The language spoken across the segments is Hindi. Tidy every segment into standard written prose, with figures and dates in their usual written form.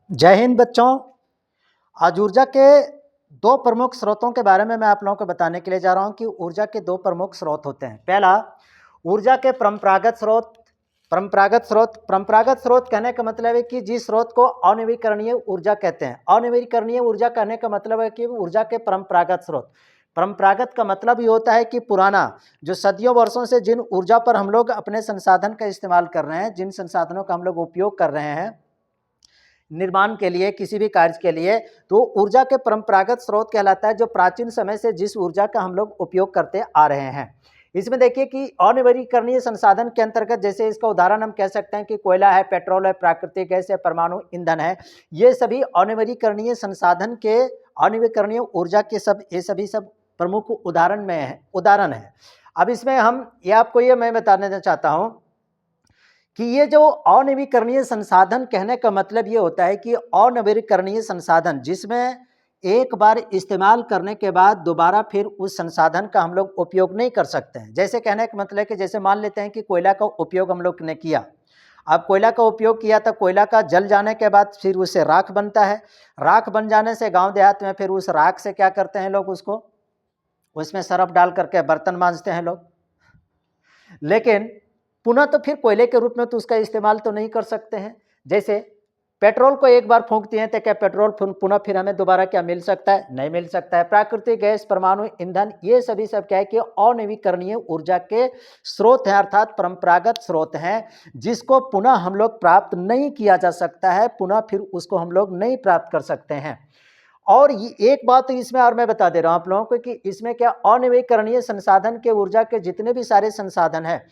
जय हिंद बच्चों। आज ऊर्जा के दो प्रमुख स्रोतों के बारे में मैं आप लोगों को बताने के लिए जा रहा हूं कि ऊर्जा के दो प्रमुख स्रोत होते हैं। पहला, ऊर्जा के परंपरागत स्रोत। परंपरागत स्रोत कहने का मतलब है कि जिस स्रोत को अनवीकरणीय ऊर्जा कहते हैं। अनवीकरणीय ऊर्जा कहने का मतलब है कि ऊर्जा के परंपरागत स्रोत। परंपरागत का मतलब ये होता है कि पुराना, जो सदियों वर्षों से जिन ऊर्जा पर हम लोग अपने संसाधन का इस्तेमाल कर रहे हैं, जिन संसाधनों का हम लोग उपयोग कर रहे हैं निर्माण के लिए, किसी भी कार्य के लिए, तो ऊर्जा के परंपरागत स्रोत कहलाता है, जो प्राचीन समय से जिस ऊर्जा का हम लोग उपयोग करते आ रहे हैं। इसमें देखिए कि अनवीकरणीय संसाधन के अंतर्गत, जैसे इसका उदाहरण हम कह सकते हैं कि कोयला है, पेट्रोल है, प्राकृतिक गैस है, परमाणु ईंधन है। ये सभी अनवीकरणीय संसाधन के, अनवीकरणीय ऊर्जा के ये सभी सब प्रमुख उदाहरण है। अब इसमें हम ये आपको ये मैं बताना चाहता हूँ कि ये जो अनवीकरणीय संसाधन कहने का मतलब ये होता है कि अनवीकरणीय संसाधन जिसमें एक बार इस्तेमाल करने के बाद दोबारा फिर उस संसाधन का हम लोग उपयोग नहीं कर सकते हैं। जैसे कहने का मतलब है कि जैसे मान लेते हैं कि कोयला का उपयोग हम लोग ने किया। अब कोयला का उपयोग किया तो कोयला का जल जाने के बाद फिर उससे राख बनता है। राख बन जाने से गांव देहात में फिर उस राख से क्या करते हैं लोग, उसको उसमें सरफ डाल करके बर्तन मांजते हैं लोग। लेकिन पुनः तो फिर कोयले के रूप में तो उसका इस्तेमाल तो नहीं कर सकते हैं। जैसे पेट्रोल को एक बार फूंक दिए तो क्या पेट्रोल पुनः फिर हमें दोबारा क्या मिल सकता है? नहीं मिल सकता है। प्राकृतिक गैस, परमाणु ईंधन, ये सभी सब क्या है कि अनवीकरणीय ऊर्जा के स्रोत हैं, अर्थात परंपरागत स्रोत हैं, जिसको पुनः हम लोग प्राप्त नहीं किया जा सकता है, पुनः फिर उसको हम लोग नहीं प्राप्त कर सकते हैं। और एक बात तो इसमें और मैं बता दे रहा हूं आप लोगों को कि इसमें क्या अनवीकरणीय संसाधन के ऊर्जा के जितने भी सारे संसाधन हैं,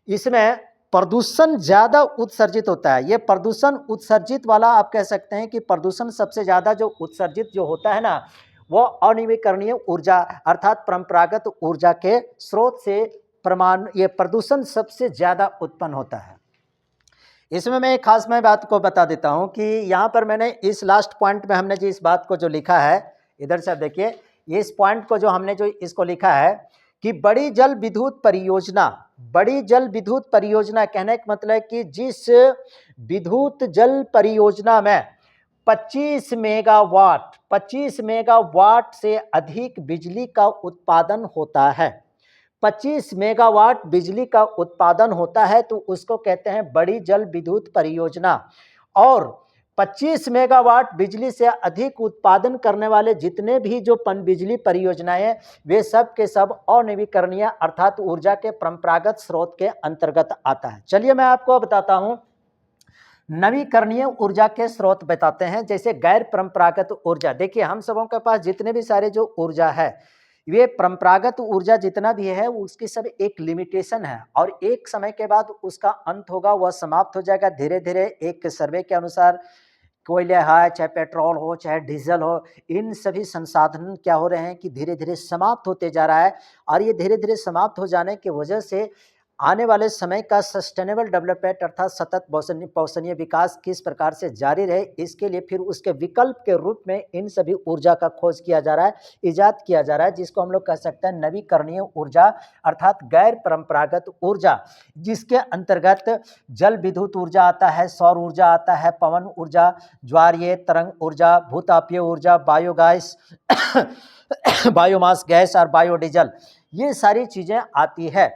इसमें प्रदूषण ज्यादा उत्सर्जित होता है। ये प्रदूषण उत्सर्जित वाला आप कह सकते हैं कि प्रदूषण सबसे ज्यादा जो उत्सर्जित जो होता है ना, वो अनवीकरणीय ऊर्जा अर्थात परंपरागत ऊर्जा के स्रोत से ये प्रदूषण सबसे ज्यादा उत्पन्न होता है। इसमें मैं एक खास मैं बात को बता देता हूं कि यहाँ पर मैंने इस लास्ट पॉइंट में हमने जो इस बात को जो लिखा है, इधर से आप देखिए, इस पॉइंट को जो हमने जो इसको लिखा है कि बड़ी जल विद्युत परियोजना कहने का मतलब है कि जिस विद्युत जल परियोजना में 25 मेगावाट से अधिक बिजली का उत्पादन होता है, 25 मेगावाट बिजली का उत्पादन होता है, तो उसको कहते हैं बड़ी जल विद्युत परियोजना। और 25 मेगावाट बिजली से अधिक उत्पादन करने वाले जितने भी जो बिजली परियोजनाएं, वे सब के सब अनवीकरणीय अर्थात ऊर्जा के परंपरागत स्रोत के अंतर्गत आता है। चलिए मैं आपको बताता हूं, नवीकरणीय ऊर्जा के स्रोत बताते हैं। जैसे गैर परंपरागत ऊर्जा, देखिए हम सबों के पास जितने भी सारे जो ऊर्जा है, ये परंपरागत ऊर्जा जितना भी है उसकी सब एक लिमिटेशन है, और एक समय के बाद उसका अंत होगा, वह समाप्त हो जाएगा धीरे धीरे। एक सर्वे के अनुसार कोयला है, चाहे पेट्रोल हो, चाहे डीजल हो, इन सभी संसाधन क्या हो रहे हैं कि धीरे धीरे समाप्त होते जा रहा है। और ये धीरे धीरे समाप्त हो जाने की वजह से आने वाले समय का सस्टेनेबल डेवलपमेंट अर्थात सतत पोषणीय विकास किस प्रकार से जारी रहे, इसके लिए फिर उसके विकल्प के रूप में इन सभी ऊर्जा का खोज किया जा रहा है, इजाद किया जा रहा है, जिसको हम लोग कह सकते हैं नवीकरणीय ऊर्जा अर्थात गैर परंपरागत ऊर्जा, जिसके अंतर्गत जल विद्युत ऊर्जा आता है, सौर ऊर्जा आता है, पवन ऊर्जा, ज्वारीय तरंग ऊर्जा, भूतापीय ऊर्जा, बायोगैस बायोमास गैस और बायोडीजल, ये सारी चीजें आती है।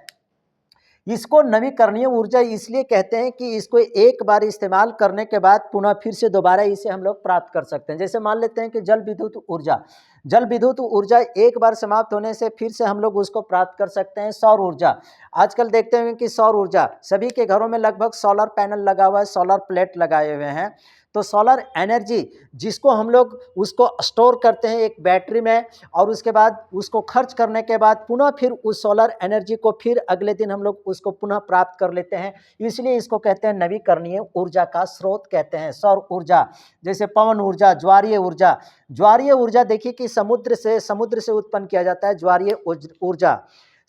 इसको नवीकरणीय ऊर्जा इसलिए कहते हैं कि इसको एक बार इस्तेमाल करने के बाद पुनः फिर से दोबारा इसे हम लोग प्राप्त कर सकते हैं। जैसे मान लेते हैं कि जल विद्युत ऊर्जा एक बार समाप्त होने से फिर से हम लोग उसको प्राप्त कर सकते हैं। सौर ऊर्जा, आजकल देखते हैं कि सौर ऊर्जा सभी के घरों में लगभग सोलर पैनल लगा हुआ है, सोलर प्लेट लगाए हुए हैं। तो सोलर एनर्जी जिसको हम लोग उसको स्टोर करते हैं एक बैटरी में, और उसके बाद उसको खर्च करने के बाद पुनः फिर उस सोलर एनर्जी को फिर अगले दिन हम लोग उसको पुनः प्राप्त कर लेते हैं, इसलिए इसको कहते हैं नवीकरणीय ऊर्जा का स्रोत कहते हैं। सौर ऊर्जा, जैसे पवन ऊर्जा, ज्वारीय ऊर्जा देखिए कि समुद्र से उत्पन्न किया जाता है। ज्वारीय ऊर्जा,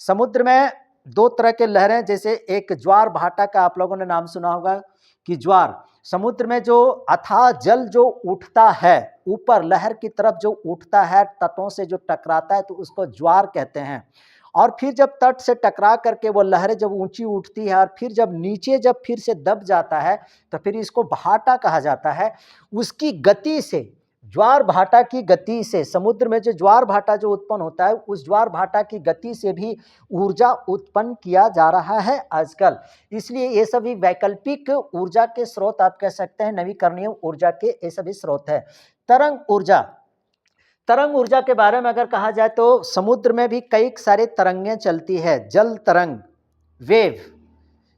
समुद्र में दो तरह के लहरें, जैसे एक ज्वार भाटा का आप लोगों ने नाम सुना होगा कि ज्वार, समुद्र में जो अथाह जल जो उठता है ऊपर लहर की तरफ जो उठता है, तटों से जो टकराता है, तो उसको ज्वार कहते हैं। और फिर जब तट से टकरा करके वो लहरें जब ऊंची उठती है और फिर जब नीचे जब फिर से दब जाता है तो फिर इसको भाटा कहा जाता है। उसकी गति से, ज्वार भाटा की गति से, समुद्र में जो ज्वार भाटा जो उत्पन्न होता है उस ज्वार भाटा की गति से भी ऊर्जा उत्पन्न किया जा रहा है आजकल। इसलिए ये सभी वैकल्पिक ऊर्जा के स्रोत आप कह सकते हैं, नवीकरणीय ऊर्जा के ये सभी स्रोत है। तरंग ऊर्जा, तरंग ऊर्जा के बारे में अगर कहा जाए तो समुद्र में भी कई सारे तरंगें चलती है। जल तरंग, वेव,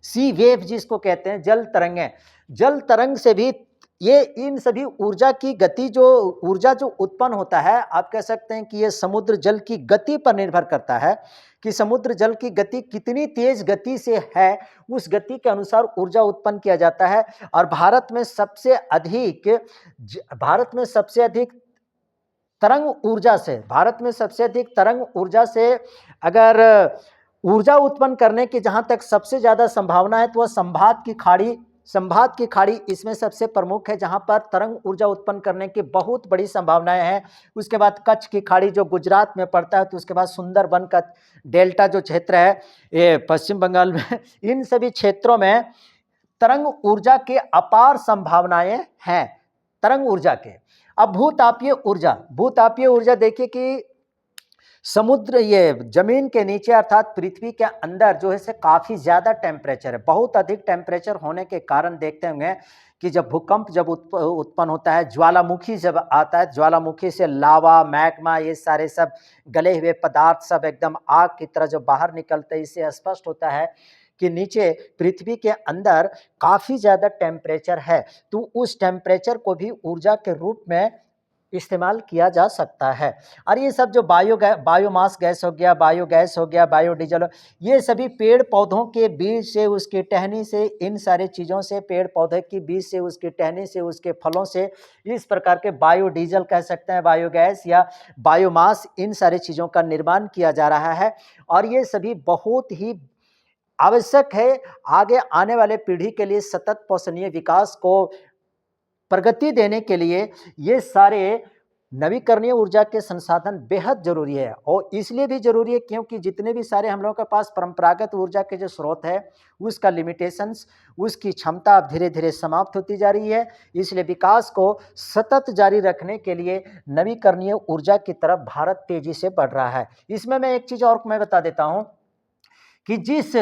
सी वेव जिसको कहते हैं, जल तरंगें, जल तरंग से भी ये इन सभी ऊर्जा की गति जो ऊर्जा जो उत्पन्न होता है आप कह सकते हैं कि ये समुद्र जल की गति पर निर्भर करता है कि समुद्र जल की गति कितनी तेज गति से है, उस गति के अनुसार ऊर्जा उत्पन्न किया जाता है। और भारत में सबसे अधिक तरंग ऊर्जा से, भारत में सबसे अधिक तरंग ऊर्जा से अगर ऊर्जा उत्पन्न करने की जहां तक सबसे ज़्यादा संभावना है तो वह संभात की खाड़ी इसमें सबसे प्रमुख है, जहां पर तरंग ऊर्जा उत्पन्न करने की बहुत बड़ी संभावनाएं हैं। उसके बाद कच्छ की खाड़ी जो गुजरात में पड़ता है, तो उसके बाद सुंदरबन का डेल्टा जो क्षेत्र है ये पश्चिम बंगाल में, इन सभी क्षेत्रों में तरंग ऊर्जा के अपार संभावनाएं हैं, तरंग ऊर्जा के। अब भूतापीय ऊर्जा देखिए कि समुद्र, ये जमीन के नीचे अर्थात पृथ्वी के अंदर जो है से काफ़ी ज़्यादा टेम्परेचर है, बहुत अधिक टेम्परेचर होने के कारण देखते होंगे कि जब भूकंप जब उत्पन्न होता है, ज्वालामुखी जब आता है, ज्वालामुखी से लावा, मैग्मा, ये सारे सब गले हुए पदार्थ सब एकदम आग की तरह जो बाहर निकलते हैं, इससे स्पष्ट होता है कि नीचे पृथ्वी के अंदर काफ़ी ज़्यादा टेम्परेचर है। तो उस टेम्परेचर को भी ऊर्जा के रूप में इस्तेमाल किया जा सकता है। और ये सब जो बायोमास गैस हो गया, बायोगैस हो गया, बायोडीजल, ये सभी पेड़ पौधों के बीज से, उसकी टहनी से, इन सारे चीज़ों से, पेड़ पौधे की बीज से, उसकी टहनी से, उसके फलों से, इस प्रकार के बायोडीजल कह सकते हैं, बायोगैस या बायोमास, इन सारी चीज़ों का निर्माण किया जा रहा है। और ये सभी बहुत ही आवश्यक है आगे आने वाले पीढ़ी के लिए सतत पोषणीय विकास को प्रगति देने के लिए। ये सारे नवीकरणीय ऊर्जा के संसाधन बेहद जरूरी है, और इसलिए भी जरूरी है क्योंकि जितने भी सारे हम लोगों के पास परंपरागत ऊर्जा के जो स्रोत है उसका लिमिटेशंस, उसकी क्षमता अब धीरे धीरे समाप्त होती जा रही है। इसलिए विकास को सतत जारी रखने के लिए नवीकरणीय ऊर्जा की तरफ भारत तेजी से बढ़ रहा है। इसमें मैं एक चीज़ और मैं बता देता हूँ कि जिस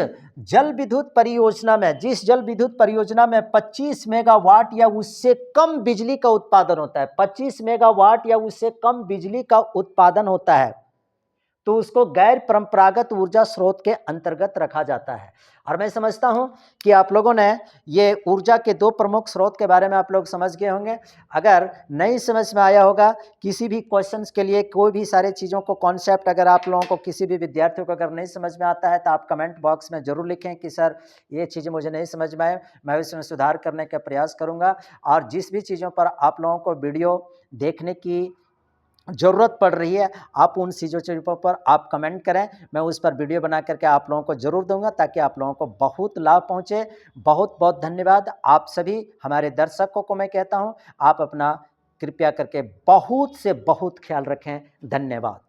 जल विद्युत परियोजना में 25 मेगावाट या उससे कम बिजली का उत्पादन होता है, 25 मेगावाट या उससे कम बिजली का उत्पादन होता है, तो उसको गैर परंपरागत ऊर्जा स्रोत के अंतर्गत रखा जाता है। और मैं समझता हूं कि आप लोगों ने ये ऊर्जा के दो प्रमुख स्रोत के बारे में आप लोग समझ गए होंगे। अगर नहीं समझ में आया होगा, किसी भी क्वेश्चंस के लिए कोई भी सारे चीज़ों को कॉन्सेप्ट अगर आप लोगों को, किसी भी विद्यार्थियों को अगर नहीं समझ में आता है तो आप कमेंट बॉक्स में ज़रूर लिखें कि सर ये चीज़ें मुझे नहीं समझ में आए, मैं इसमें सुधार करने का प्रयास करूँगा। और जिस भी चीज़ों पर आप लोगों को वीडियो देखने की ज़रूरत पड़ रही है, आप उन चीज़ों पर आप कमेंट करें, मैं उस पर वीडियो बना करके आप लोगों को ज़रूर दूंगा ताकि आप लोगों को बहुत लाभ पहुंचे। बहुत बहुत धन्यवाद आप सभी हमारे दर्शकों को। मैं कहता हूं आप अपना कृपया करके बहुत से बहुत ख्याल रखें। धन्यवाद।